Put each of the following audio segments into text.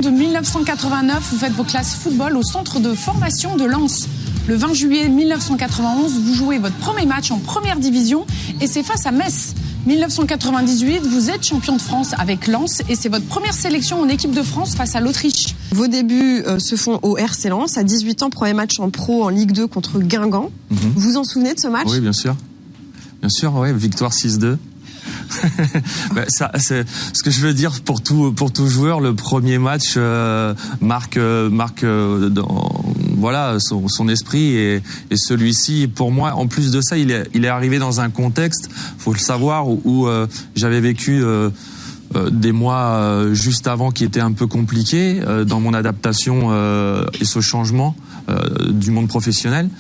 De 1989, vous faites vos classes football au centre de formation de Lens. Le 20 juillet 1991, vous jouez votre premier match en première division et c'est face à Metz. 1998, vous êtes champion de France avec Lens et c'est votre première sélection en équipe de France face à l'Autriche. Vos débuts se font au RC Lens. À 18 ans, premier match en pro en Ligue 2 contre Guingamp. Vous vous en souvenez de ce match ? Oui, bien sûr. Bien sûr, oui, victoire 6-2. Ça, c'est ce que je veux dire pour tout joueur. Le premier match marque voilà son esprit et celui-ci, pour moi, en plus de ça, il est arrivé dans un contexte, faut le savoir, où j'avais vécu des mois juste avant qui étaient un peu compliqués dans mon adaptation et ce changement du monde professionnel.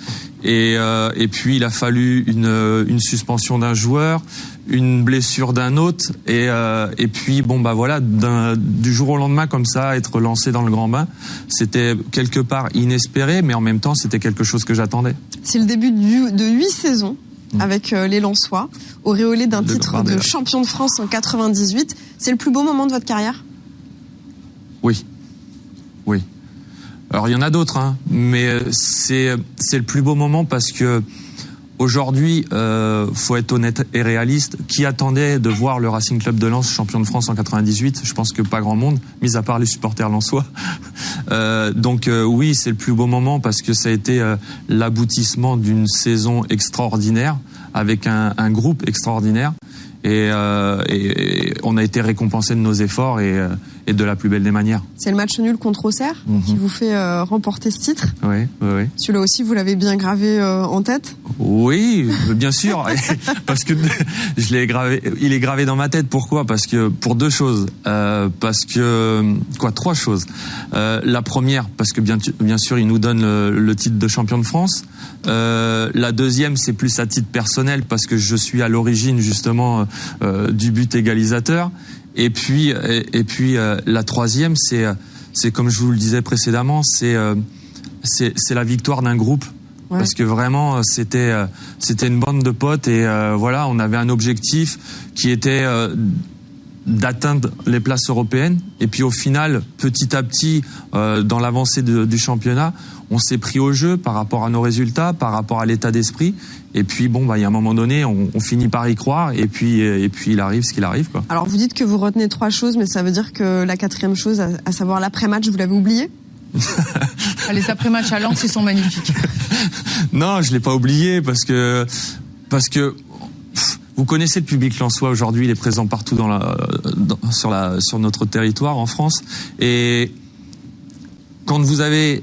Et puis il a fallu une suspension d'un joueur, une blessure d'un autre, et puis bon bah voilà, du jour au lendemain comme ça, être lancé dans le grand bain, c'était quelque part inespéré, mais en même temps c'était quelque chose que j'attendais. C'est le début de 8 saisons avec les Lensois, auréolé d'un titre de champion de France en 98. C'est le plus beau moment de votre carrière ? Oui. Alors il y en a d'autres, hein, mais c'est le plus beau moment parce que aujourd'hui, faut être honnête et réaliste. Qui attendait de voir le Racing Club de Lens champion de France en 98 ? Je pense que pas grand monde, mis à part les supporters lensois. Donc oui, c'est le plus beau moment parce que ça a été l'aboutissement d'une saison extraordinaire avec un groupe extraordinaire. Et on a été récompensé de nos efforts et de la plus belle des manières. C'est le match nul contre Auxerre qui vous fait remporter ce titre. Oui. Celui-là aussi, vous l'avez bien gravé en tête ? Oui, bien sûr, parce que je l'ai gravé. Il est gravé dans ma tête. Pourquoi ? Parce que pour deux choses. Trois choses. La première, parce que bien sûr, il nous donne le titre de champion de France. La deuxième, c'est plus à titre personnel parce que je suis à l'origine justement du but égalisateur. Et puis la troisième, c'est comme je vous le disais précédemment, c'est la victoire d'un groupe. Ouais. Parce que vraiment c'était une bande de potes et voilà, on avait un objectif qui était d'atteindre les places européennes. Et puis au final, petit à petit, dans l'avancée du championnat, on s'est pris au jeu par rapport à nos résultats, par rapport à l'état d'esprit. Et puis bon, bah il y a un moment donné, on finit par y croire. Et puis il arrive ce qu'il arrive, quoi. Alors vous dites que vous retenez 3 choses, mais ça veut dire que la 4e chose, à savoir l'après-match, vous l'avez oublié ? Les après-matchs à Lens, ils sont magnifiques. Non, je l'ai pas oublié parce que vous connaissez le public lensois aujourd'hui, il est présent partout sur notre territoire en France. Et quand vous avez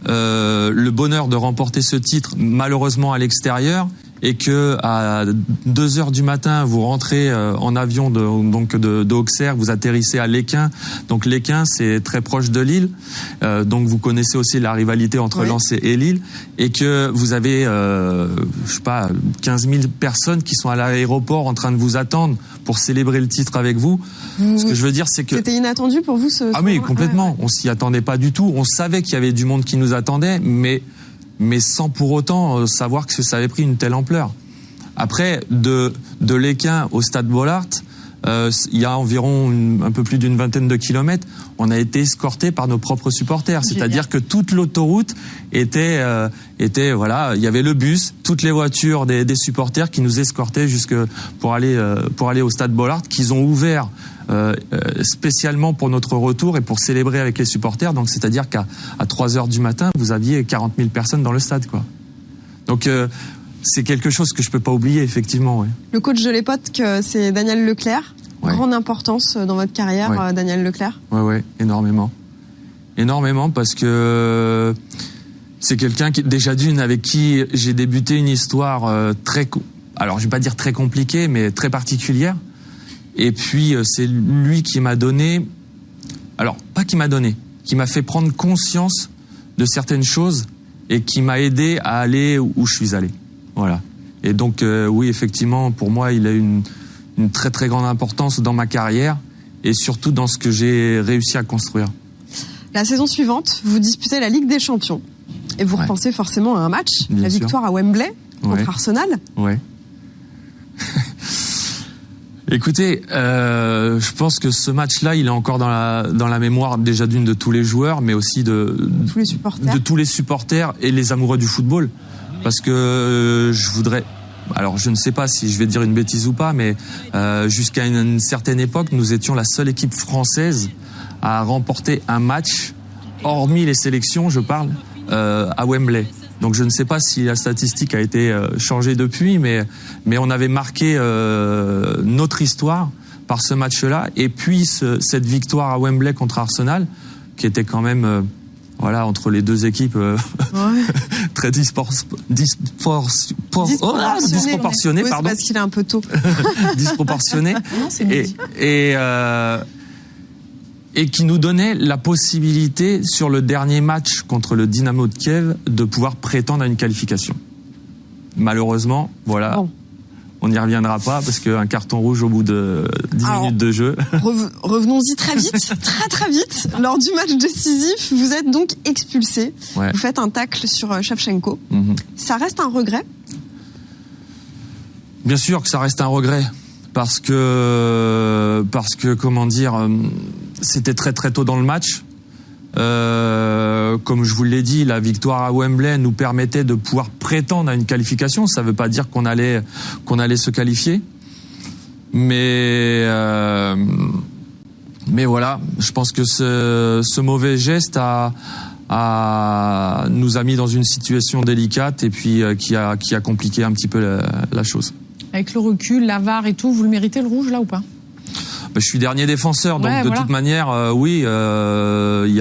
le bonheur de remporter ce titre, malheureusement à l'extérieur, et que à 2h du matin vous rentrez en avion de Auxerre, vous atterrissez à Lesquin. Donc Lesquin, c'est très proche de Lille. Donc vous connaissez aussi la rivalité entre Lens et Lille, et que vous avez 15 000 personnes qui sont à l'aéroport en train de vous attendre pour célébrer le titre avec vous. Ce que je veux dire, c'est que c'était inattendu pour vous ce oui, complètement. On s'y attendait pas du tout. On savait qu'il y avait du monde qui nous attendait, mais sans pour autant savoir que ça avait pris une telle ampleur. Après, de Lesquin au Stade Bollaert, il y a environ un peu plus d'une vingtaine de kilomètres, on a été escorté par nos propres supporters. C'est-à-dire que toute l'autoroute était voilà, il y avait le bus, toutes les voitures des supporters qui nous escortaient pour aller au Stade Bollaert, qu'ils ont ouvert spécialement pour notre retour et pour célébrer avec les supporters. Donc c'est-à-dire qu'à 3h du matin, vous aviez 40 000 personnes dans le stade, quoi. Donc c'est quelque chose que je peux pas oublier, effectivement. Ouais. Le coach de l'époque, c'est Daniel Leclerc. Ouais. Grande importance dans votre carrière, Daniel Leclerc. Ouais, énormément. Énormément, parce que c'est quelqu'un qui, déjà d'une, avec qui j'ai débuté une histoire alors je vais pas dire très compliquée, mais très particulière. Et puis c'est lui qui m'a donné, qui m'a fait prendre conscience de certaines choses et qui m'a aidé à aller où je suis allé. Voilà. Et donc oui, effectivement, pour moi, il a une très très grande importance dans ma carrière et surtout dans ce que j'ai réussi à construire. La saison suivante, vous disputez la Ligue des Champions et vous repensez forcément à un match, la victoire à Wembley contre Arsenal. Ouais. Écoutez, je pense que ce match-là, il est encore dans la mémoire déjà de tous les joueurs, mais aussi de tous les supporters et les amoureux du football. Parce que alors je ne sais pas si je vais dire une bêtise ou pas, mais jusqu'à une certaine époque, nous étions la seule équipe française à remporter un match, hormis les sélections, je parle, à Wembley. Donc je ne sais pas si la statistique a été changée depuis, mais on avait marqué notre histoire par ce match-là. Et puis cette victoire à Wembley contre Arsenal, qui était quand même entre les deux équipes très disproportionnées. Oui, pardon. parce qu'il est un peu tôt. Disproportionnées. Et qui nous donnait la possibilité, sur le dernier match contre le Dynamo de Kiev, de pouvoir prétendre à une qualification. Malheureusement, on n'y reviendra pas, parce qu'un carton rouge au bout de 10 minutes de jeu. Revenons-y très vite, très vite. Lors du match décisif, vous êtes donc expulsé. Ouais. Vous faites un tacle sur Shevchenko. Ça reste un regret ? Bien sûr que ça reste un regret. Parce que comment dire, c'était très très tôt dans le match. Comme je vous l'ai dit, la victoire à Wembley nous permettait de pouvoir prétendre à une qualification. Ça ne veut pas dire qu'on allait se qualifier, mais voilà, je pense que ce mauvais geste nous a mis dans une situation délicate et puis qui a compliqué un petit peu la chose. Avec le recul, la VAR et tout, vous le méritez le rouge là ou pas ? Je suis dernier défenseur, donc de toute manière, oui, il y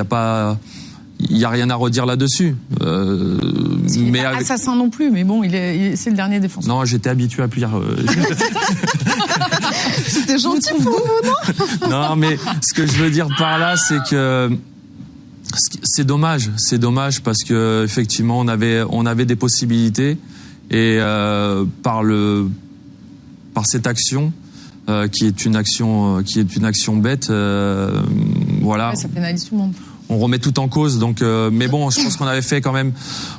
a rien à redire là-dessus. Il n'est pas assassin non plus, mais bon, c'est le dernier défenseur. Non, j'étais habitué à pire. C'était gentil pour vous, non ? Non, mais ce que je veux dire par là, c'est que c'est dommage parce que effectivement, on avait des possibilités et par cette action. Qui est une action bête, voilà. Ça pénalise tout le monde. On remet tout en cause, donc. Mais bon, je pense qu'on avait fait quand même,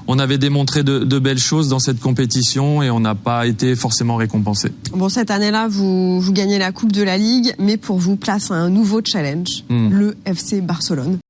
on avait démontré de belles choses dans cette compétition et on n'a pas été forcément récompensé. Bon, cette année-là, vous gagnez la Coupe de la Ligue, mais pour vous, place à un nouveau challenge, le FC Barcelone.